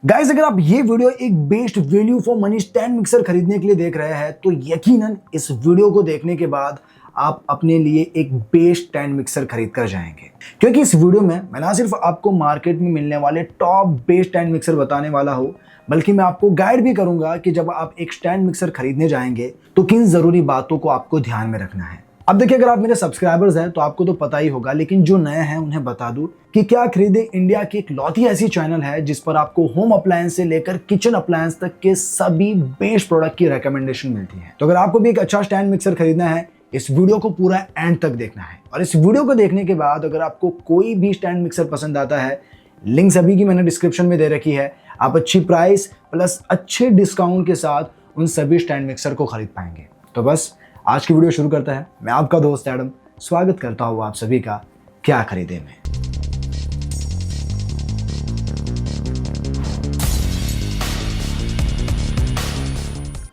Guys, अगर आप ये वीडियो एक best value for money stand mixer खरीदने के लिए देख रहे हैं तो यकीनन इस वीडियो को देखने के बाद आप अपने लिए एक बेस्ट स्टैंड मिक्सर खरीद कर जाएंगे। क्योंकि इस वीडियो में मैं ना सिर्फ आपको मार्केट में मिलने वाले टॉप बेस्ट स्टैंड मिक्सर बताने वाला हूँ, बल्कि मैं आपको गाइड भी करूंगा कि जब आप एक स्टैंड मिक्सर खरीदने जाएंगे तो किन जरूरी बातों को आपको ध्यान में रखना है। अब देखिए, अगर आप मेरे सब्सक्राइबर्स हैं तो आपको तो पता ही होगा, लेकिन जो नए हैं उन्हें बता दूं कि क्या खरीदे इंडिया की इकलौती ऐसी चैनल है जिस पर आपको होम अप्लायंस से लेकर किचन अप्लायंस तक के सभी बेस्ट प्रोडक्ट की रिकमेंडेशन मिलती है। तो अगर आपको भी एक अच्छा स्टैंड मिक्सर खरीदना है, इस वीडियो को पूरा एंड तक देखना है। और इस वीडियो को देखने के बाद अगर आपको कोई भी स्टैंड मिक्सर पसंद आता है, लिंक सभी की मैंने डिस्क्रिप्शन में दे रखी है, आप अच्छी प्राइस प्लस अच्छे डिस्काउंट के साथ उन सभी स्टैंड मिक्सर को खरीद पाएंगे। तो बस आज की वीडियो शुरू करता है। मैं आपका दोस्त एडम स्वागत करता हूँ आप सभी का क्या खरीदे में।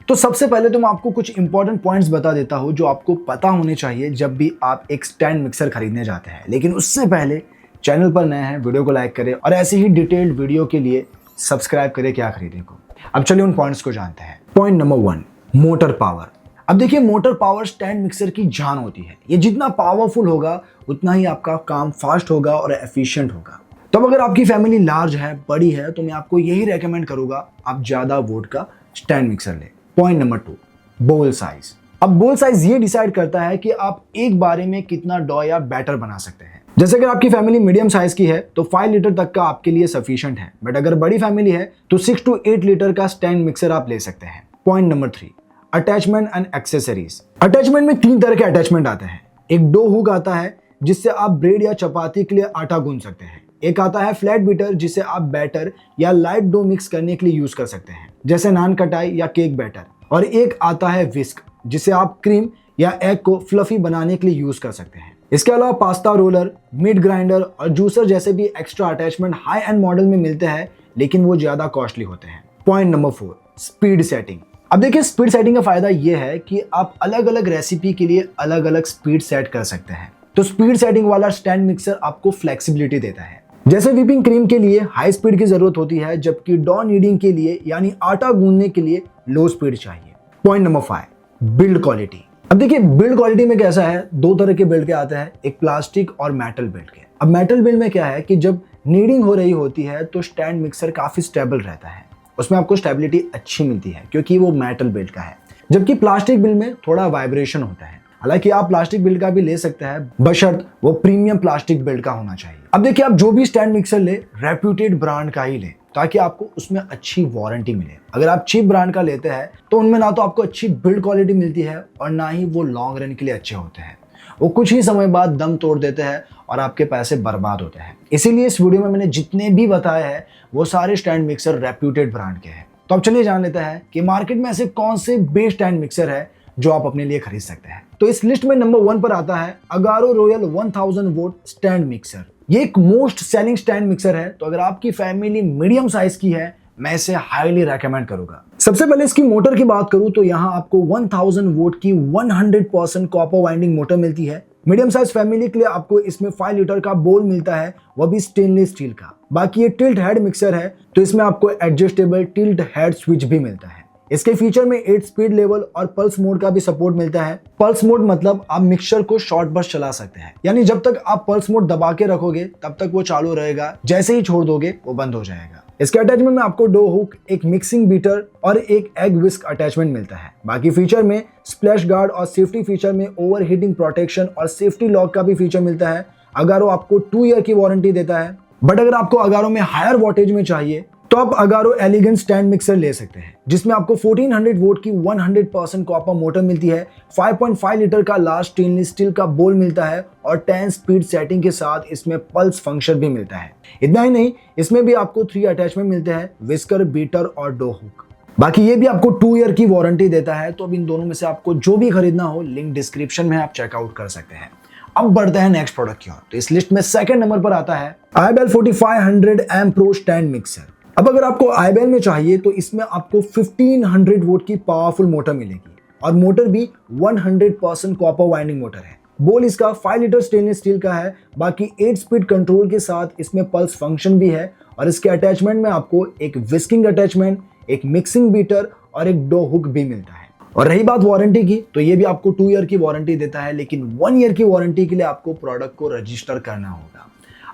तो सबसे पहले तो मैं आपको कुछ इंपॉर्टेंट पॉइंट्स बता देता हूं जो आपको पता होने चाहिए जब भी आप एक स्टैंड मिक्सर खरीदने जाते हैं। लेकिन उससे पहले चैनल पर नए हैं, वीडियो को लाइक करें और ऐसे ही डिटेल्ड वीडियो के लिए सब्सक्राइब करें क्या खरीदे को। अब चलिए उन पॉइंट्स को जानते हैं। Point number 1, motor power. अब देखिए, मोटर पावर स्टैंड मिक्सर की जान होती है। ये जितना पावरफुल होगा उतना ही आपका काम फास्ट होगा और एफिशिएंट होगा। तब अगर आपकी फैमिली लार्ज है, बड़ी है, तो मैं आपको यही रेकमेंड करूंगा आप ज्यादा वोट का स्टैंड मिक्सर ले। पॉइंट नंबर 2, बोल साइज। अब बोल साइज ये डिसाइड करता है कि आप एक बारे में कितना डो या बैटर बना सकते हैं। जैसे अगर आपकी फैमिली मीडियम साइज की है तो 5 लीटर तक का आपके लिए सफिशिएंट है, बट अगर बड़ी फैमिली है तो 6 to 8 लीटर का स्टैंड मिक्सर आप ले सकते हैं। Point number 3, attachment and accessories. Attachment में 3 तरह के अटैचमेंट आते हैं। एक डो हुक आता है जिससे आप ब्रेड या चपाती के लिए आटा गूंथ सकते हैं। एक आता है फ्लैट बीटर जिसे आप बैटर या लाइट डो मिक्स करने के लिए यूज कर सकते हैं, जैसे नान कटाई या केक बैटर। और एक आता है विस्क जिसे आप क्रीम या एग को फ्लफी बनाने के लिए यूज कर सकते हैं। इसके अलावा पास्ता रोलर, मीट ग्राइंडर और जूसर जैसे भी extra attachment high and model में मिलते हैं, लेकिन वो ज्यादा कॉस्टली होते हैं। Point number 4, speed setting. अब देखिए, स्पीड सेटिंग का फायदा ये है कि आप अलग अलग रेसिपी के लिए अलग अलग स्पीड सेट कर सकते हैं। तो स्पीड सेटिंग वाला स्टैंड मिक्सर आपको फ्लेक्सिबिलिटी देता है। जैसे व्हिपिंग क्रीम के लिए हाई स्पीड की जरूरत होती है, जबकि डो नीडिंग के लिए यानी आटा गूंदने के लिए लो स्पीड चाहिए। Point number 5, build quality. अब देखिए, बिल्ड क्वालिटी में कैसा है, 2 तरह के बिल्ड के आते हैं, एक प्लास्टिक और मेटल बिल्ड के। अब मेटल बिल्ड में क्या है कि जब नीडिंग हो रही होती है तो स्टैंड मिक्सर काफी स्टेबल रहता है, उसमें आपको स्टेबिलिटी अच्छी मिलती है क्योंकि वो मेटल बिल्ड का है। जबकि प्लास्टिक बिल्ड में थोड़ा वाइब्रेशन होता है। हालांकि आप प्लास्टिक बिल्ड का भी ले सकते हैं, बशर्त वो प्रीमियम प्लास्टिक बिल्ड का होना चाहिए। अब देखिए, आप जो भी स्टैंड मिक्सर ले, रेप्यूटेड ब्रांड का ही ले, ताकि आपको उसमें अच्छी वारंटी मिले। अगर आप चीप ब्रांड का लेते हैं तो उनमें ना तो आपको अच्छी बिल्ड क्वालिटी मिलती है और ना ही वो लॉन्ग रन के लिए अच्छे होते हैं। वो कुछ ही समय बाद दम तोड़ देते हैं और आपके पैसे बर्बाद होते हैं। इसीलिए इस वीडियो में मैंने जितने भी बताए हैं वो सारे स्टैंड मिक्सर रेप्यूटेड ब्रांड के हैं। तो अब चलिए जान लेते हैं कि मार्केट में ऐसे कौन से बेस्ट स्टैंड मिक्सर है जो आप अपने लिए खरीद सकते हैं। तो इस लिस्ट में नंबर 1 पर आता है Agaro royal 1000 vote stand mixer. ये एक मोस्ट सेलिंग स्टैंड मिक्सर है, तो अगर आपकी फैमिली मीडियम साइज की है मैं इसे हाईली रेकमेंड करूंगा। सबसे पहले इसकी मोटर की बात करूं तो यहाँ आपको 1000 वोट की 100% कॉपर वाइंडिंग मोटर मिलती है। मीडियम साइज फैमिली के लिए आपको इसमें 5 लीटर का बोल मिलता है, वह भी स्टेनलेस स्टील का। बाकी ये टिल्ट हेड मिक्सर है, तो इसमें आपको एडजस्टेबल टिल्ट हेड स्विच भी मिलता है। इसके फीचर में 8 स्पीड लेवल और पल्स मोड का भी सपोर्ट मिलता है। पल्स मोड मतलब आप मिक्सर को शॉर्ट बर्स्ट चला सकते हैं, यानी जब तक आप पल्स मोड दबा के रखोगे तब तक वो चालू रहेगा, जैसे ही छोड़ दोगे वो बंद हो जाएगा। इसके अटैचमेंट में आपको डो हुक, एक मिक्सिंग बीटर और एक एग विस्क अटैचमेंट मिलता है। बाकी फीचर में स्प्लैश गार्ड और सेफ्टी फीचर में ओवर हीटिंग प्रोटेक्शन और सेफ्टी लॉक का भी फीचर मिलता है। अगारो आपको 2 ईयर की वारंटी देता है। बट अगर आपको अगारो में हायर वोल्टेज में चाहिए तो आप अगारो एलिगेंट स्टैंड मिक्सर ले सकते हैं, जिसमें आपको 1400 वोट की 100% कॉपर मोटर मिलती है, 5.5 लीटर का लार्ज स्टेनलेस स्टील का बोल मिलता है और 10 स्पीड सेटिंग के साथ इसमें पल्स फंक्शन भी मिलता है। इतना ही नहीं, इसमें भी आपको 3 अटैचमेंट मिलते हैं, विस्कर, बीटर और डो हुक। बाकी ये भी आपको 2 ईयर की वारंटी देता है। तो अब इन दोनों में से आपको जो भी खरीदना हो, लिंक डिस्क्रिप्शन में आप चेकआउट कर सकते हैं। अब बढ़ते हैं नेक्स्ट प्रोडक्ट की ओर। तो इस लिस्ट में सेकंड नंबर पर आता है iBell 4500 M pro stand mixer. अब अगर आपको आईबेल में चाहिए तो इसमें आपको 1500 वोट की पावरफुल मोटर मिलेगी और मोटर भी 100% कॉपर वाइंडिंग मोटर है। बोल इसका 5 लीटर स्टेनलेस स्टील का है। बाकी 8 स्पीड कंट्रोल के साथ इसमें पल्स फंक्शन भी है और इसके अटैचमेंट में आपको एक विस्किंग अटैचमेंट, एक मिक्सिंग बीटर और एक डो हुक भी मिलता है। और रही बात वारंटी की, तो ये भी आपको 2 ईयर की वारंटी देता है, लेकिन 1 ईयर की वारंटी के लिए आपको प्रोडक्ट को रजिस्टर करना होगा।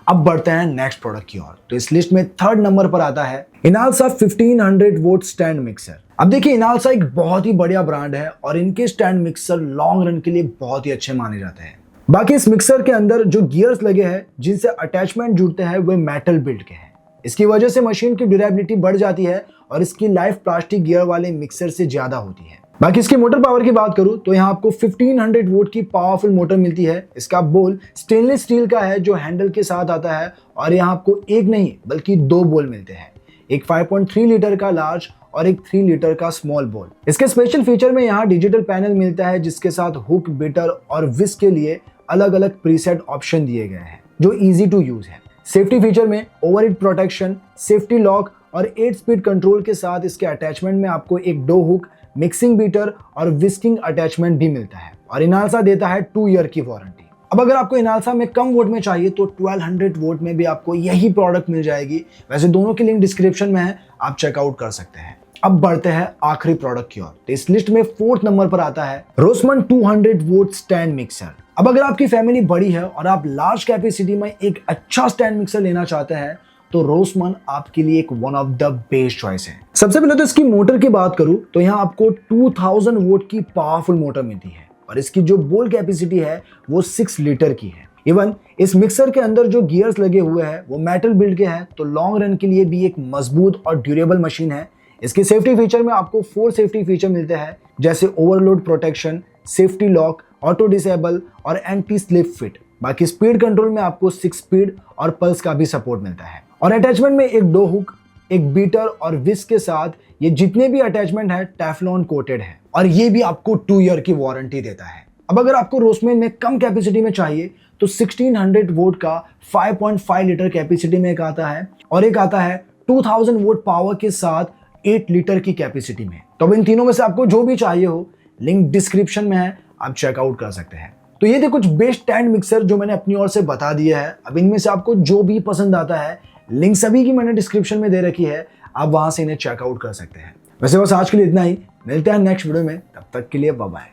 अब बढ़ते हैं नेक्स्ट प्रोडक्ट की ओर। तो इस लिस्ट में 3rd नंबर पर आता है इनालसा 1500 वोट स्टैंड मिक्सर। अब देखिए, इनालसा एक बहुत ही बढ़िया ब्रांड है और इनके स्टैंड मिक्सर लॉन्ग रन के लिए बहुत ही अच्छे माने जाते हैं। बाकी इस मिक्सर के अंदर जो गियर्स लगे हैं जिनसे अटैचमेंट जुड़ते हैं वे मेटल बिल्ड के हैं। इसकी वजह से मशीन की ड्यूरेबिलिटी बढ़ जाती है और इसकी लाइफ प्लास्टिक गियर वाले मिक्सर से ज्यादा होती है। बाकी इसकी मोटर पावर की बात करूं तो यहाँ आपको 1500 वोट की पावरफुल मोटर मिलती है। इसका बोल स्टेनलेस स्टील का है जो हैंडल के साथ आता है और यहाँ आपको एक नहीं बल्कि 2 बोल मिलते हैं, एक 5.3 लीटर का लार्ज और एक 3 लीटर का स्मॉल बोल। इसके स्पेशल फीचर में यहाँ डिजिटल पैनल मिलता है जिसके साथ हुक, बीटर और विस्क के लिए अलग अलग प्रीसेट ऑप्शन दिए गए हैं जो इजी टू यूज है। सेफ्टी फीचर में ओवरहीट प्रोटेक्शन, सेफ्टी लॉक और 8 स्पीड कंट्रोल के साथ इसके अटैचमेंट में आपको एक डो हुक, मिक्सिंग बीटर और विस्किंग अटैचमेंट भी मिलता है और इनालसा देता है 2 ईयर की वारंटी। अब अगर आपको इनालसा में कम वोट में चाहिए तो 1200 वोट में भी आपको यही प्रोडक्ट मिल जाएगी। वैसे दोनों की लिंक डिस्क्रिप्शन में है, आप चेकआउट कर सकते हैं। अब बढ़ते हैं आखिरी प्रोडक्ट की ओर। तो इस लिस्ट में 4th नंबर पर आता है रोसमन 200 वोट स्टैंड मिक्सर। अब अगर आपकी फैमिली बड़ी है और आप लार्ज कैपेसिटी में एक अच्छा स्टैंड मिक्सर लेना चाहते हैं तो रोसमन आपके लिए एक one of the best choice है। सबसे पहले तो इसकी मोटर की बात करूं तो यहाँ आपको 2000 वोट की पावरफुल मोटर मिलती है और इसकी जो बोल कैपेसिटी है वो 6 लीटर की है। इवन इस मिक्सर के अंदर जो गियर्स लगे हुए हैं वो मेटल बिल्ड के हैं, तो लॉन्ग रन के लिए भी एक मजबूत और ड्यूरेबल मशीन है। इसके सेफ्टी फीचर में आपको 4 सेफ्टी फीचर मिलते हैं जैसे overload protection, safety lock, auto disable और एंटी स्लिप फिट। बाकी स्पीड कंट्रोल में आपको 6 स्पीड और पल्स का भी सपोर्ट मिलता है और अटैचमेंट में एक डो हुक, एक बीटर और विस्क के साथ ये जितने भी अटैचमेंट है टेफ्लॉन कोटेड है और ये भी आपको 2 ईयर की वारंटी देता है। अब अगर आपको रोसमन में कम कैपेसिटी में चाहिए तो 1600 वोट का 5.5 लीटर कैपेसिटी में एक आता है और एक आता है 2000 वोट पावर के साथ 8 लीटर की कैपेसिटी में। तो अब इन तीनों में से आपको जो भी चाहिए हो लिंक डिस्क्रिप्शन में है, आप चेकआउट कर सकते हैं। तो ये थे कुछ बेस्ट स्टैंड मिक्सर जो मैंने अपनी ओर से बता दिया है। अब इनमें से आपको जो भी पसंद आता है लिंक सभी की मैंने डिस्क्रिप्शन में दे रखी है, आप वहां से इन्हें चेकआउट कर सकते हैं। वैसे बस आज के लिए इतना ही, मिलते हैं नेक्स्ट वीडियो में, तब तक के लिए बाय बाय।